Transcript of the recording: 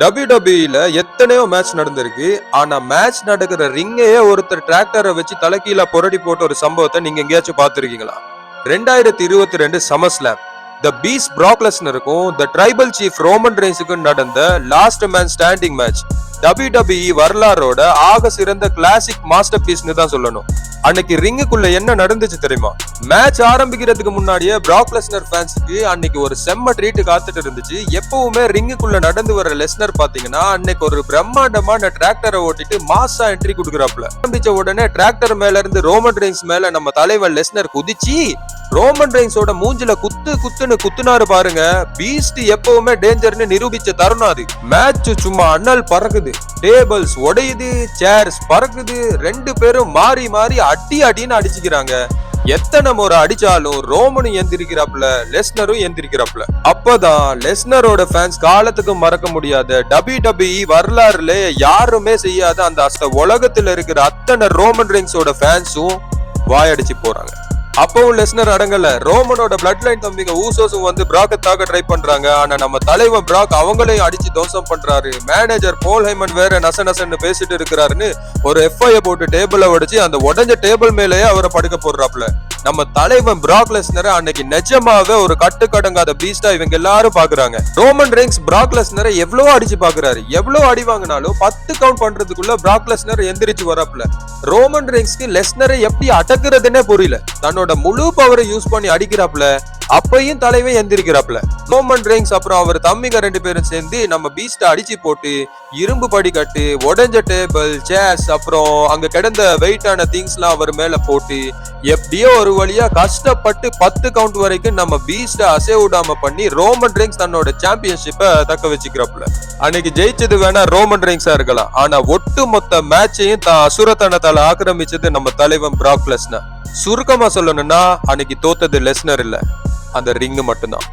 WWE எத்தனையோ match நடந்திருக்கு. ஆனா மேட்ச் நடக்கிற ரிங்கையே ஒருத்தர் டிராக்டரை வச்சு தலைகீழா புரட்டி போட்ட ஒரு சம்பவத்தை நீங்க எங்கேயாச்சும் பார்த்திருக்கீங்களா? 2022 SummerSlam the beast Brock லெஸ்னருக்கும் த ட்ரைபல் சீஃப் ரோமன் ரெயின்ஸுக்கும் நடந்த last man standing match WWE வரலாறோட ஆக சிறந்த கிளாசிக் மாஸ்டர் பீஸ்னு தான் சொல்லணும். அன்னைக்கு ரிங்குக்குள்ள என்ன நடந்துச்சு தெரியுமா? மேட்ச் ஆரம்பிக்கிறதுக்கு முன்னாடியே பிராக் லெஸ்னர் ஃபேன்ஸுக்கு அன்னைக்கு ஒரு செம்ம ட்ரீட் காத்துட்டு இருந்துச்சு. எப்பவுமே ரிங்குக்குள்ள நடந்து வர லெஸ்னர் பாத்தீங்கன்னா அன்னைக்கு ஒரு பிரம்மாண்டமான டிராக்டரை ஓட்டிட்டு மாசா என்ட்ரி கொடுக்குறாப்ல. ஆரம்பிச்ச உடனே டிராக்டர் மேல இருந்து ரோமன் ரெயின்ஸ் மேல நம்ம தலைவர் லெஸ்னர் குதிச்சு ரோமன் ரெயின்ஸோட மூஞ்சில குத்துன்னு குத்துனாரு பாருங்க. பீஸ்ட் எப்பவுமே டேஞ்சர்னு நிரூபிச்ச தருணம் அது. மேட்ச் சும்மா அண்ணல் பறக்குது, டேபிள்ஸ் உடையுது, சேர்ஸ் பறக்குது, ரெண்டு பேரும் மாறி மாறி அடின்னு அடிச்சுக்கிறாங்க. எத்தனை முறை அடிச்சாலும் ரோமனும் எந்திரிக்கிறாப்ல, லெஸ்னரும் எந்திரிக்கிறாப்ல. அப்பதான் லெஸ்னரோட ஃபேன்ஸ் காலத்துக்கு மறக்க முடியாத WWE வரலாறுல யாருமே செய்யாத அந்த உலகத்துல இருக்கிற அத்தனை ரோமன் ரெயின்ஸோட ஃபேன்ஸும் வாயடிச்சு போறாங்க. அப்பவும் லெஸ்னர் அடங்கல. ரோமனோட பிளட் லைன் தம்பிங்க ஊசோஸும் வந்து பிராக்க தாக்க ட்ரை பண்றாங்க. ஆனா நம்ம தலைவன் பிராக் அவங்களையும் அடிச்சு தோசம் பண்றாரு. மேனேஜர் போல் ஹைமன் வேற நசன்னு பேசிட்டு இருக்கிறாருன்னு ஒரு எஃப்ஐ போட்டு டேபிள உடைச்சு அந்த உடஞ்ச டேபிள் மேலேயே அவரை படுக்க போடுறாப்ல. நம்ம தலைவன் பிராக் லெஸ்னரை அன்னைக்கு நிஜமாவே ஒரு கட்டுக்கடங்காத பீஸ்டா இவங்க எல்லாரும் பாக்குறாங்க. ரோமன் ரெயின்ஸ் பிராக் லெஸ்னரை எவ்வளவு அடிச்சு பாக்குறாரு. எவ்வளவு அடி வாங்கினாலும் 10 கவுண்ட் பண்றதுக்குள்ள பிராக் லெஸ்னர் எந்திரிச்சு வராப்ல. ரோமன் ரெயின்ஸ்க்கு லெஸ்னரை எப்படி அடக்குறதுன்னே புரியல. தன்னோட முழு பவரை யூஸ் பண்ணி அடிக்கிறாப்ல. அப்பையும் தலைவன் எந்திரிக்கிறாப்ல. ரோமன் ரெயின்ஸ் அப்புறம் அவர் தம்பிங்க 2 பேரும் சேர்ந்து நம்ம பீஸ்ட அடிச்சு போட்டு இரும்பு படிக்கட்டு, உடஞ்ச டேபிள், சேர்ஸ், அப்புறம் அங்க கிடந்த வெயிட்டான திங்ஸ் எல்லாம் அவர் மேல போட்டு எப்படியோ ஒரு வழியா கஷ்டப்பட்டு 10 கவுண்ட் வரைக்கும் நம்ம பீஸ்ட அசைய விடாம பண்ணி ரோமன் ரெயின்ஸ் தன்னோட சாம்பியன்ஷிப்பை தக்க வச்சுக்கிறாப்ல. அன்னைக்கு ஜெயிச்சது வேணா ரோமன் ரெயின்ஸா இருக்கலாம். ஆனா ஒட்டு மொத்த மேட்சையும் தான் அசுரத்தனத்தால ஆக்கிரமிச்சது நம்ம தலைவன் பிராக் லெஸ்னர். சுருக்கமா சொல்லணும்னா அன்னைக்கு தோத்தது லெஸ்னர் இல்ல, அந்த ரிங் மட்டும்தான்.